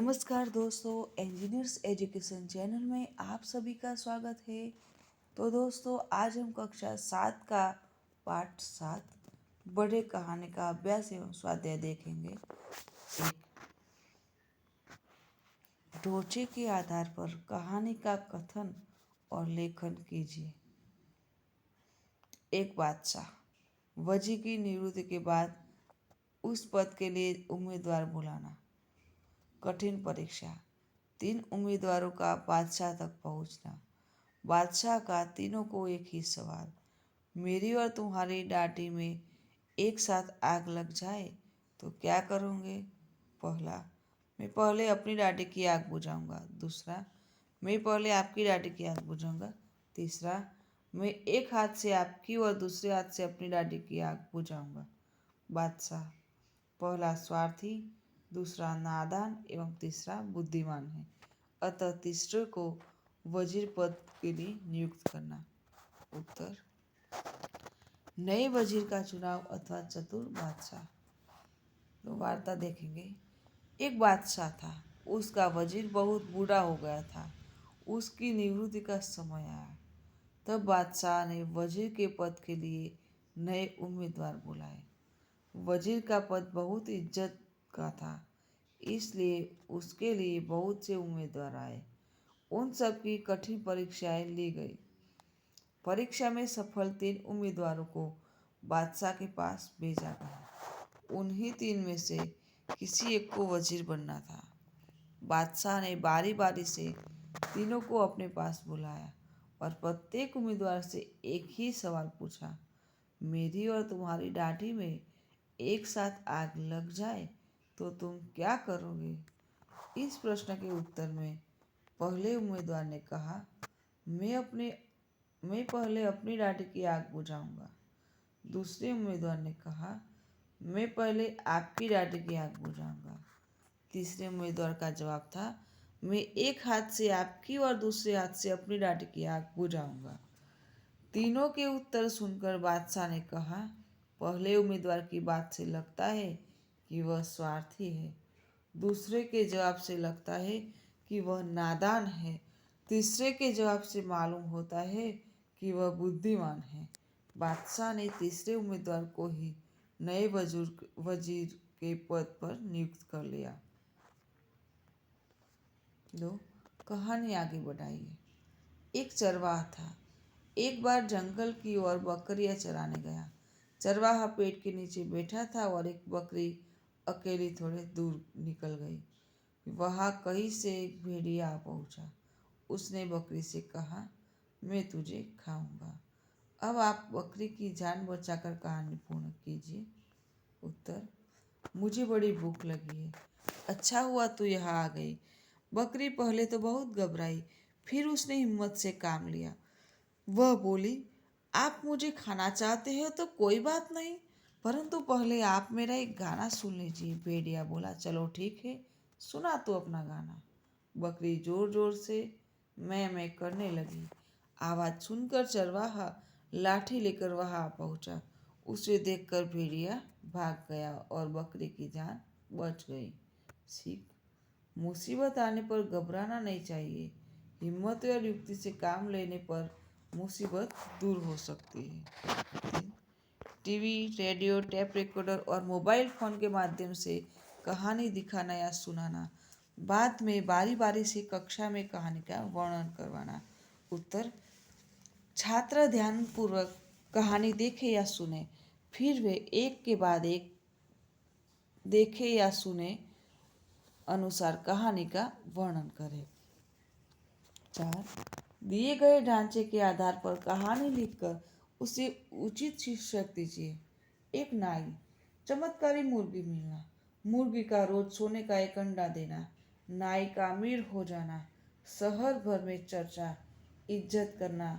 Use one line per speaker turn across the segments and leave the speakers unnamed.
नमस्कार दोस्तों, engineers education channel में आप सभी का स्वागत है। तो दोस्तों, आज हम कक्षा 7 का पाठ 7 बड़े कहानी का अभ्यास एवं स्वाध्याय देखेंगे। एक, ढोचे के आधार पर कहानी का कथन और लेखन कीजिए। एक बादशाह। वजी की निवृत्ति के बाद उस पद के लिए उम्मीदवार बुलाना। कठिन परीक्षा। 3 उम्मीदवारों का बादशाह तक पहुंचना। बादशाह का तीनों को एक ही सवाल, मेरी और तुम्हारी डाटी में एक साथ आग लग जाए तो क्या करोगे? पहला, मैं पहले अपनी डाटी की आग बुझाऊंगा। दूसरा, मैं पहले आपकी डाटी की आग बुझाऊंगा। तीसरा, मैं एक हाथ से आपकी और दूसरे हाथ से अपनी डाटी की आग बुझाऊंगा। बादशाह, पहला स्वार्थी, दूसरा नादान एवं तीसरा बुद्धिमान है, अतः तीसरे को वजीर पद के लिए नियुक्त करना। उत्तर, नए वजीर का चुनाव अथवा चतुर बादशाह। तो वार्ता देखेंगे। एक बादशाह था, उसका वजीर बहुत बूढ़ा हो गया था। उसकी निवृत्ति का समय आया। तब बादशाह ने वजीर के पद के लिए नए उम्मीदवार बुलाए। वजीर का पद बहुत इज्जत का था, इसलिए उसके लिए बहुत से उम्मीदवार आए। उन सब की कठिन परीक्षाएं ली गई। परीक्षा में सफल 3 उम्मीदवारों को बादशाह के पास भेजा गया। उन्हीं 3 में से किसी एक को वजीर बनना था। बादशाह ने बारी बारी से तीनों को अपने पास बुलाया और प्रत्येक उम्मीदवार से एक ही सवाल पूछा, मेरी और तुम्हारी डाटी में एक साथ आग लग जाए तो तुम क्या करोगे? इस प्रश्न के उत्तर में पहले उम्मीदवार ने कहा, मैं पहले अपनी डाटी की आग बुझाऊंगा। दूसरे उम्मीदवार ने कहा, मैं पहले आपकी डाटी की आग बुझाऊंगा। तीसरे उम्मीदवार का जवाब था, मैं एक हाथ से आपकी और दूसरे हाथ से अपनी डाटी की आग बुझाऊंगा। तीनों के उत्तर सुनकर बादशाह ने कहा, पहले उम्मीदवार की बात से लगता है कि वह स्वार्थी है। दूसरे के जवाब से लगता है कि वह नादान है। तीसरे के जवाब से मालूम होता है कि वह बुद्धिमान है। बादशाह ने तीसरे उम्मीदवार को ही नए वजीर के पद पर नियुक्त कर लिया। दो, कहानी आगे बढ़ाइए। एक चरवाहा था। एक बार जंगल की ओर बकरियां चराने गया। चरवाहा पेड़ के नीचे बैठा था और एक बकरी अकेली थोड़े दूर निकल गई। वहां कहीं से एक भेड़िया आ पहुंचा। उसने बकरी से कहा, मैं तुझे खाऊंगा। अब आप बकरी की जान बचाकर कहानी पूर्ण कीजिए। उत्तर, मुझे बड़ी भूख लगी है। अच्छा हुआ तू यहाँ आ गई। बकरी पहले तो बहुत घबराई, फिर उसने हिम्मत से काम लिया। वह बोली, आप मुझे खाना चाहते हो तो कोई बात नहीं, परंतु पहले आप मेरा एक गाना सुन लीजिए। भेड़िया बोला, चलो ठीक है, सुना तो अपना गाना। बकरी जोर जोर से मैं करने लगी। आवाज़ सुनकर चरवाहा लाठी लेकर वहां पहुंचा। उसे देखकर भेड़िया भाग गया और बकरी की जान बच गई। सीख, मुसीबत आने पर घबराना नहीं चाहिए। हिम्मत और युक्ति से काम लेने पर मुसीबत दूर हो सकती है। टीवी, रेडियो, टेप रिकॉर्डर और मोबाइल फोन के माध्यम से कहानी दिखाना या सुनाना। बाद में बारी बारी से कक्षा में कहानी का वर्णन करवाना। उत्तर, छात्र ध्यानपूर्वक कहानी देखे या सुने, फिर वे एक के बाद एक देखे या सुने अनुसार कहानी का वर्णन करें। 4, दिए गए ढांचे के आधार पर कहानी लिखकर उसे उचित शीर्षक दीजिए। एक नाई। चमत्कारी मुर्गी मिलना। मुर्गी का रोज सोने का एक अंडा देना। नाई का अमीर हो जाना। शहर भर में चर्चा। इज्जत करना।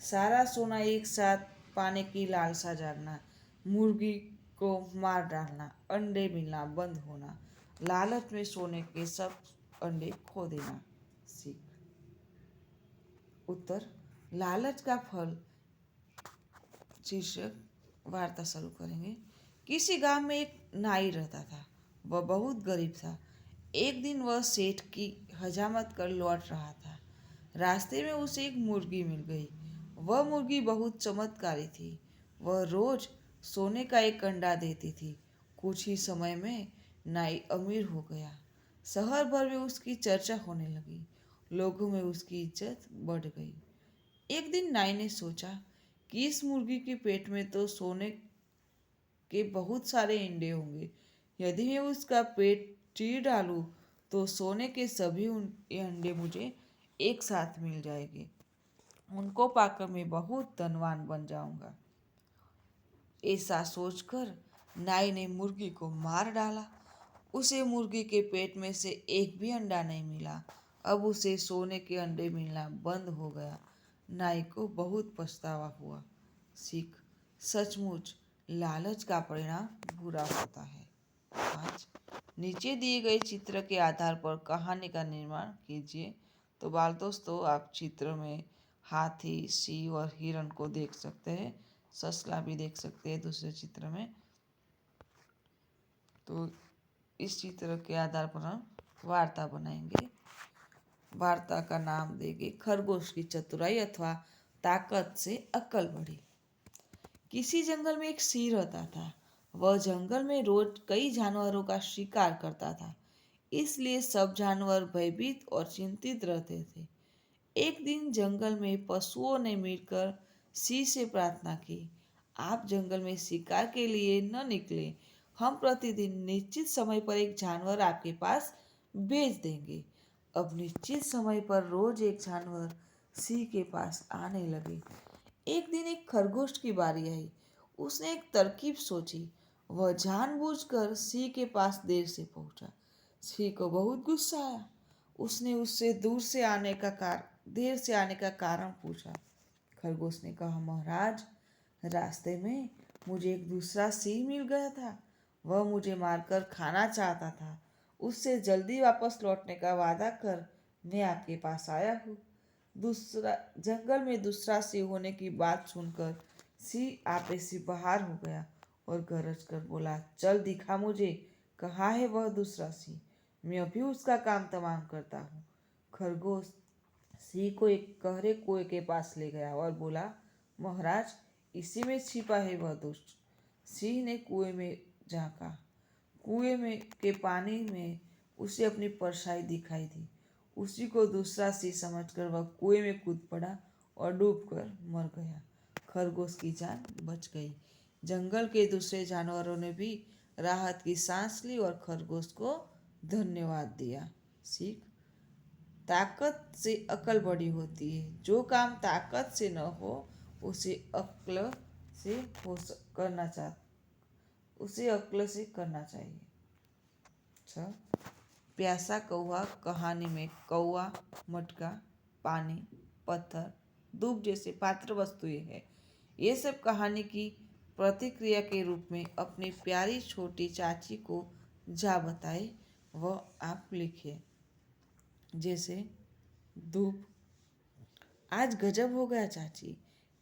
सारा सोना एक साथ पाने की लालसा जागना। मुर्गी को मार डालना। अंडे मिलना बंद होना। लालच में सोने के सब अंडे खो देना। सीख, उत्तर, लालच का फल। शीर्षक वार्ता शुरू करेंगे। किसी गांव में एक नाई रहता था। वह बहुत गरीब था। एक दिन वह सेठ की हजामत कर लौट रहा था। रास्ते में उसे एक मुर्गी मिल गई। वह मुर्गी बहुत चमत्कारी थी। वह रोज सोने का एक अंडा देती थी। कुछ ही समय में नाई अमीर हो गया। शहर भर में उसकी चर्चा होने लगी। लोगों में उसकी इज्जत बढ़ गई। एक दिन नाई ने सोचा कि इस मुर्गी के पेट में तो सोने के बहुत सारे अंडे होंगे। यदि मैं उसका पेट चीर डालूं तो सोने के सभी अंडे मुझे एक साथ मिल जाएंगे। उनको पाकर मैं बहुत धनवान बन जाऊंगा। ऐसा सोचकर नाई ने मुर्गी को मार डाला। उसे मुर्गी के पेट में से एक भी अंडा नहीं मिला। अब उसे सोने के अंडे मिलना बंद हो गया। नाई को बहुत पछतावा हुआ। सीख, सचमुच लालच का परिणाम बुरा होता है। 5. नीचे दिए गए चित्र के आधार पर कहानी का निर्माण कीजिए। तो बाल दोस्तों, आप चित्र में हाथी, सिंह और हिरण को देख सकते हैं। ससला भी देख सकते हैं दूसरे चित्र में। तो इस चित्र के आधार पर हम वार्ता बनाएंगे। वार्ता का नाम देंगे खरगोश की चतुराई अथवा ताकत से अक्ल बढ़ी। किसी जंगल में एक सिंह रहता था। वह जंगल में रोज कई जानवरों का शिकार करता था। इसलिए सब जानवर भयभीत और चिंतित रहते थे। एक दिन जंगल में पशुओं ने मिलकर सिंह से प्रार्थना की, आप जंगल में शिकार के लिए न निकले। हम प्रतिदिन निश्चित समय पर एक जानवर आपके पास भेज देंगे। अब निश्चित समय पर रोज एक जानवर सिंह के पास आने लगे। एक दिन एक खरगोश की बारी आई। उसने एक तरकीब सोची। वह जानबूझकर सिंह के पास सिंह को बहुत गुस्सा आया। उसने उससे देर से आने का कारण पूछा। खरगोश ने कहा, महाराज, रास्ते में मुझे एक दूसरा सिंह मिल गया था। वह मुझे मारकर खाना चाहता था। उससे जल्दी वापस लौटने का वादा कर मैं आपके पास आया हूँ। दूसरा जंगल में दूसरा सिंह होने की बात सुनकर सिंह आपे से बाहर हो गया और गरज कर बोला, चल दिखा मुझे, कहाँ है वह दूसरा सिंह। मैं अभी उसका काम तमाम करता हूँ। खरगोश सिंह को एक गहरे कुएं के पास ले गया और बोला, महाराज, इसी में छिपा है वह दुष्ट। सिंह ने कुएं में झांका। कुएं में के पानी में उसे अपनी परछाई दिखाई दी। उसी को दूसरा सिंह समझकर वह कुएं में कूद पड़ा और डूबकर मर गया। खरगोश की जान बच गई। जंगल के दूसरे जानवरों ने भी राहत की सांस ली और खरगोश को धन्यवाद दिया। सीख, ताकत से अकल बड़ी होती है। जो काम ताकत से न हो उसे अक्ल से करना चाहिए। 6. प्यासा कौवा। कहानी में कौवा, मटका, पानी, पत्थर, दूब जैसे पात्र वस्तुएं हैं। ये सब कहानी की प्रतिक्रिया के रूप में अपनी प्यारी छोटी चाची को जा बताए, वह आप लिखिए। जैसे धूप। आज गजब हो गया चाची।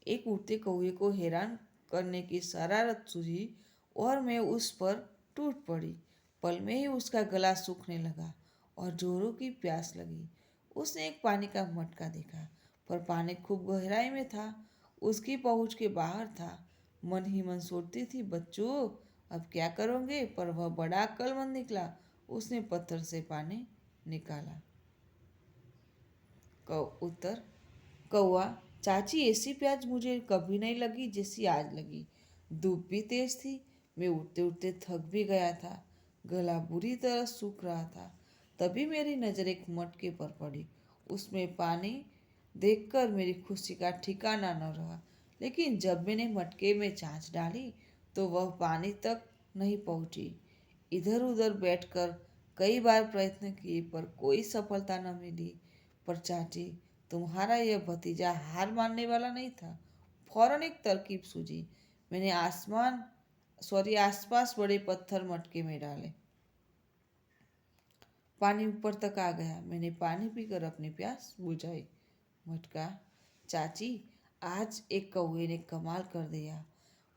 एक उड़ते कौवे को हैरान करने की शरारत सूझी और मैं उस पर टूट पड़ी। पल में ही उसका गला सूखने लगा और जोरों की प्यास लगी। उसने एक पानी का मटका देखा, पर पानी खूब गहराई में था, उसकी पहुंच के बाहर था। मन ही मन सोचती थी, बच्चों अब क्या करोगे? पर वह बड़ा अक्लमंद निकला। उसने पत्थर से पानी निकाला। उत्तर। कौवा, चाची, ऐसी प्यास मुझे कभी नहीं लगी जैसी आज लगी। धूप भी तेज थी। मैं उठते उठते थक भी गया था। गला बुरी तरह सूख रहा था। तभी मेरी नज़र एक मटके पर पड़ी। उसमें पानी देखकर मेरी खुशी का ठिकाना न रहा। लेकिन जब मैंने मटके में चांच डाली तो वह पानी तक नहीं पहुंची। इधर उधर बैठकर कई बार प्रयत्न किए पर कोई सफलता न मिली। पर चाची, तुम्हारा यह भतीजा हार मानने वाला नहीं था। फौरन एक तरकीब सूझी। मैंने आसपास बड़े पत्थर मटके में डाले। पानी ऊपर तक आ गया। मैंने पानी पीकर अपनी प्यास बुझाई। मटका। चाची, आज एक कौवे ने कमाल कर दिया।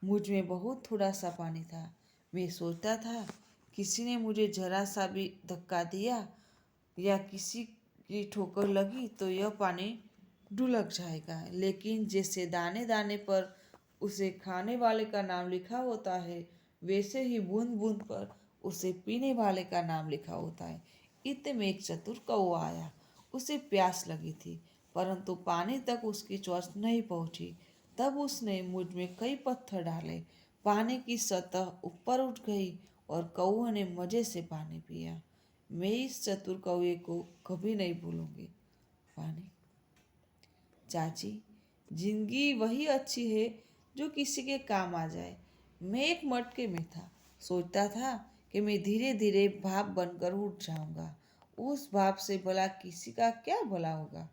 मुझ में बहुत थोड़ा सा पानी था। मैं सोचता था किसी ने मुझे जरा सा भी धक्का दिया या किसी की ठोकर लगी तो यह पानी ढुलक जाएगा, लेकिन जैसे दाने दाने पर उसे खाने वाले का नाम लिखा होता है, वैसे ही बूंद बूंद पर उसे पीने वाले का नाम लिखा होता है। इतने में एक चतुर कौवा आया। उसे प्यास लगी थी, परंतु पानी तक उसकी चोंच नहीं पहुंची। तब उसने मुझ में कई पत्थर डाले। पानी की सतह ऊपर उठ गई और कौवे ने मजे से पानी पिया। मैं इस चतुर कौवे को कभी नहीं भूलूंगी। पानी। चाची, जिंदगी वही अच्छी है जो किसी के काम आ जाए। मैं एक मटके में था, सोचता था कि मैं धीरे धीरे भाप बनकर उठ जाऊंगा। उस भाप से भला किसी का क्या भला होगा।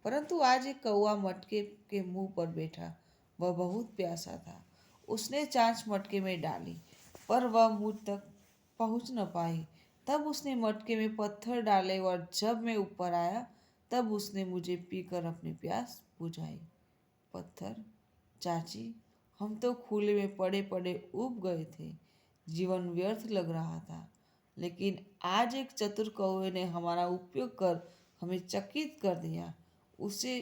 परंतु आज एक कौवा मटके के मुंह पर बैठा। वह बहुत प्यासा था। उसने चांच मटके में डाली, पर वह मुझ तक पहुंच न पाई। तब उसने मटके में पत्थर डाले और जब मैं ऊपर आया तब उसने मुझे पीकर अपनी प्यास बुझाई। पत्थर। चाची, हम तो खुले में पड़े पड़े उब गए थे। जीवन व्यर्थ लग रहा था, लेकिन आज एक चतुर कौवे ने हमारा उपयोग कर हमें चकित कर दिया। उसे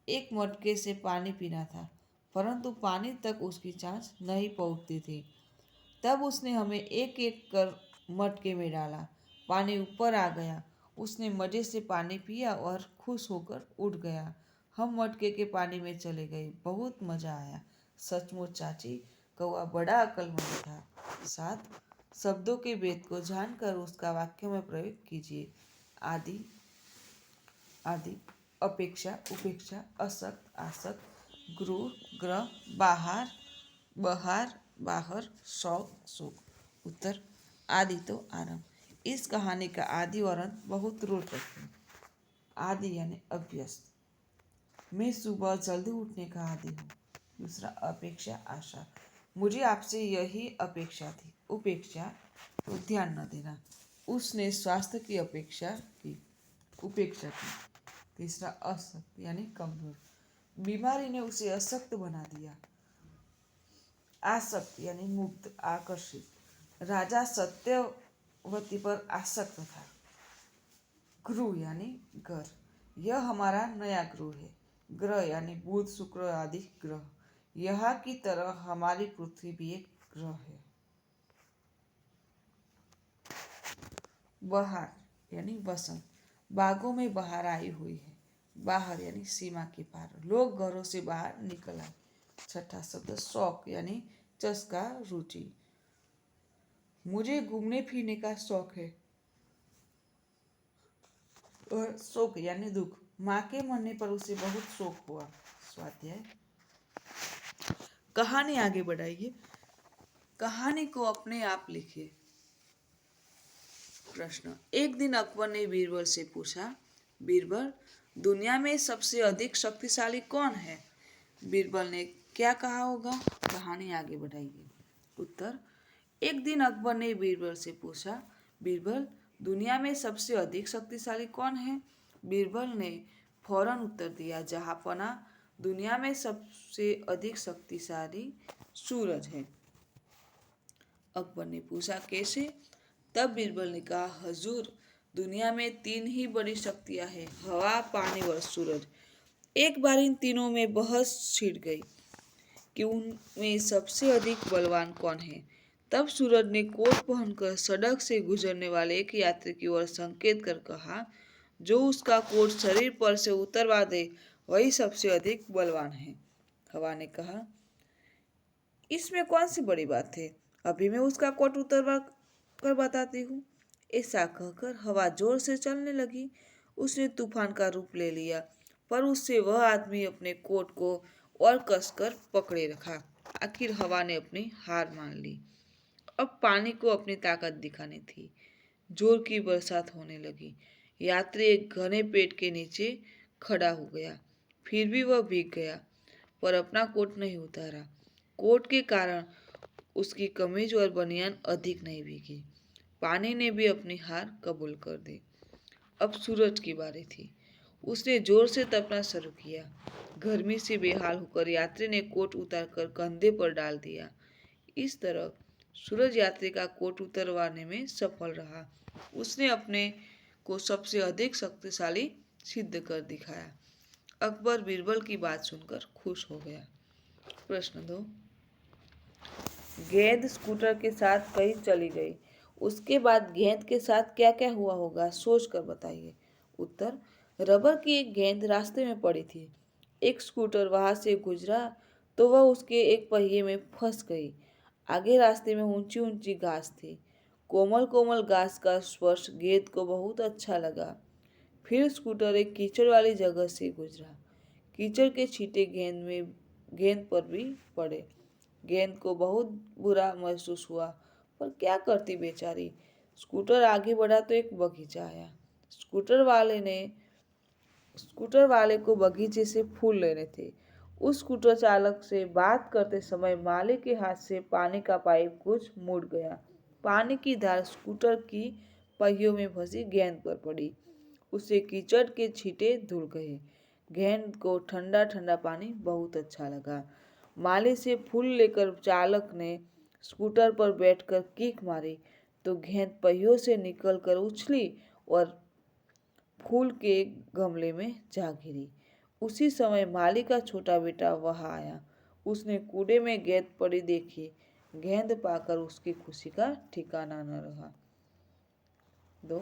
एक मटके से पानी पीना था, परंतु पानी तक उसकी चांच नहीं पहुंचती थी। तब उसने हमें एक एक कर मटके में डाला। पानी ऊपर आ गया। उसने मजे से पानी पिया और खुश होकर उठ गया। हम मटके के पानी में चले गए। बहुत मजा आया। सचमुच चाची, कौवा बड़ा अक्लमंद था। सात शब्दों के भेद को जानकर उसका वाक्य में प्रयोग कीजिए। आदि, आदि, अपेक्षा, उपेक्षा, असक्त, आसक्त, गुरु, ग्रह, बाहर, बहार, बाहर, शौक, सुख। उत्तर, आदि तो आरंभ। इस कहानी का आदि और अंत बहुत रोचक है। आदि यानी अभ्यस्त। मैं सुबह जल्दी उठने का आदी हूँ। दूसरा, अपेक्षा, आशा। मुझे आपसे यही अपेक्षा थी। उपेक्षा, तो ध्यान न देना। उसने स्वास्थ्य की उपेक्षा की। तीसरा, असक्त यानी कमजोर। बीमारी ने उसे अशक्त बना दिया। आसक्त यानी मुक्त, आकर्षित। राजा सत्यवती पर आसक्त था। गुरु यानी घर। यह हमारा नया ग्रह है। ग्रह यानी बुध, शुक्र आदि ग्रह। यहाँ की तरह हमारी पृथ्वी भी एक ग्रह है। बहार यानी वसंत। बागों में बहार आई हुई है। बाहर यानी सीमा के पार। लोग घरों से बाहर निकल आए। छठा शब्द, शौक यानी चस्का, रुचि। मुझे घूमने फिरने का शौक है। और शोक यानी दुख। माँ के मरने पर उसे बहुत शोक हुआ। स्वाध्याय। कहानी आगे बढ़ाइए। कहानी को अपने आप लिखिए। प्रश्न, एक दिन अकबर ने बीरबल से पूछा, बीरबल, दुनिया में सबसे अधिक शक्तिशाली कौन है? बीरबल ने क्या कहा होगा? कहानी आगे बढ़ाइए। उत्तर, एक दिन अकबर ने बीरबल से पूछा, बीरबल, दुनिया में सबसे अधिक शक्तिशाली कौन है? बीरबल ने फौरन उत्तर दिया, जहांपना, दुनिया में सबसे अधिक शक्तिशाली सूरज है। अकबर ने पूछा, कैसे? तब बीरबल ने कहा, हजूर, दुनिया में 3 ही बड़ी शक्तियां हैं, हवा, पानी और सूरज। एक बार इन तीनों में बहस छिड़ गई कि उनमें सबसे अधिक बलवान कौन है। तब सूरज ने कोट पहनकर सड़क से गुजरने वाले एक यात्री की ओर संकेत कर कहा, जो उसका कोट शरीर पर से उतरवा दे वही सबसे अधिक बलवान है। हवा ने कहा, इसमें कौन सी बड़ी बात है, अभी मैं उसका कोट उतरवा कर बताती हूँ। ऐसा कहकर हवा जोर से चलने लगी। उसने तूफान का रूप ले लिया, पर उससे वह आदमी अपने कोट को और कसकर पकड़े रखा। आखिर हवा ने अपनी हार मान ली। अब पानी को अपनी ताकत दिखानी थी। जोर की बरसात होने लगी। यात्री एक घने पेड़ के नीचे खड़ा हो गया। फिर भी वह भीग गया, पर अपना कोट नहीं उतारा। कोट के कारण उसकी कमीज और बनियान अधिक नहीं भीगी। पानी ने भी अपनी हार कबूल कर दी। अब सूरज की बारी थी। उसने जोर से तपना शुरू किया। गर्मी से बेहाल होकर यात्री ने कोट उतारकर कंधे पर डाल दिया। इस तरह सूरज यात्री का कोट उतरवाने में सफल रहा। उसने अपने को सबसे अधिक शक्तिशाली सिद्ध कर दिखाया। अकबर बीरबल की बात सुनकर खुश हो गया। प्रश्न 2। गेंद स्कूटर के साथ कहीं चली गई, उसके बाद गेंद के साथ क्या क्या हुआ होगा, सोच कर बताइए। उत्तर, रबर की एक गेंद रास्ते में पड़ी थी। एक स्कूटर वहां से गुजरा तो वह उसके एक पहिए में फंस गई। आगे रास्ते में ऊंची ऊंची घास थी। कोमल कोमल घास का स्पर्श गेंद को बहुत अच्छा लगा। फिर स्कूटर एक कीचड़ वाली जगह से गुजरा। कीचड़ के छींटे गेंद पर भी पड़े। गेंद को बहुत बुरा महसूस हुआ, पर क्या करती बेचारी। स्कूटर आगे बढ़ा तो एक बगीचा आया। स्कूटर वाले को बगीचे से फूल लेने थे। उस स्कूटर चालक से बात करते समय मालिक के हाथ से पानी का पाइप कुछ मुड़ गया। पानी की धार स्कूटर की पहियों में फंसी गेंद पर पड़ी। उसे कीचड़ के छींटे धुल गए। गेंद को ठंडा ठंडा पानी बहुत अच्छा लगा। माली से फूल लेकर चालक ने स्कूटर पर बैठकर किक मारी तो गेंद पहियों से निकलकर उछली और फूल के गमले में जा गिरी। उसी समय माली का छोटा बेटा वहां आया। उसने कूड़े में गेंद पड़ी देखी। गेंद पाकर उसकी खुशी का ठिकाना न रहा। 2।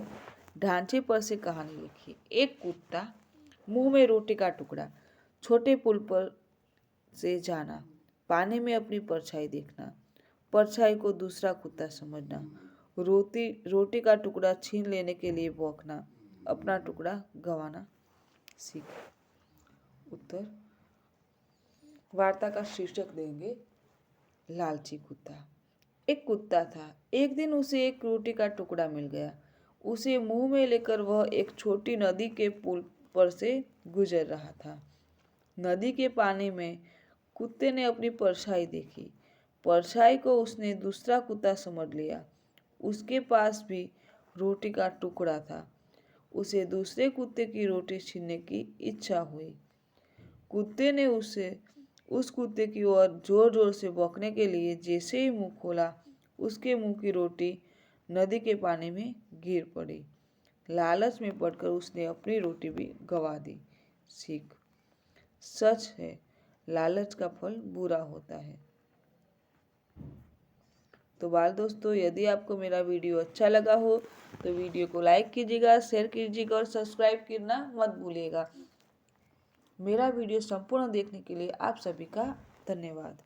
ढांचे पर से कहानी लिखी। एक कुत्ता, मुंह में रोटी का टुकड़ा, छोटे पुल पर से जाना, पानी में अपनी परछाई देखना, परछाई को दूसरा कुत्ता समझना, रोटी का टुकड़ा छीन लेने के लिए भौंकना, अपना टुकड़ा गंवाना सीख। उत्तर, वार्ता का शीर्षक देंगे लालची कुत्ता। एक कुत्ता था। एक दिन उसे एक रोटी का टुकड़ा मिल गया। उसे मुंह में लेकर वह एक छोटी नदी के पुल पर से गुजर रहा था। नदी के पानी में कुत्ते ने अपनी परछाई देखी। परछाई को उसने दूसरा कुत्ता समझ लिया। उसके पास भी रोटी का टुकड़ा था। उसे दूसरे कुत्ते की रोटी छीनने की इच्छा हुई। कुत्ते ने उस कुत्ते की ओर जोर जोर से भौंकने के लिए जैसे ही मुंह खोला, उसके मुंह की रोटी नदी के पानी में गिर पड़ी। लालच में पड़कर उसने अपनी रोटी भी गंवा दी। सीख। सच है, लालच का फल बुरा होता है। तो बाल दोस्तों, यदि आपको मेरा वीडियो अच्छा लगा हो तो वीडियो को लाइक कीजिएगा, शेयर कीजिएगा और सब्सक्राइब करना मत भूलिएगा। मेरा वीडियो संपूर्ण देखने के लिए आप सभी का धन्यवाद।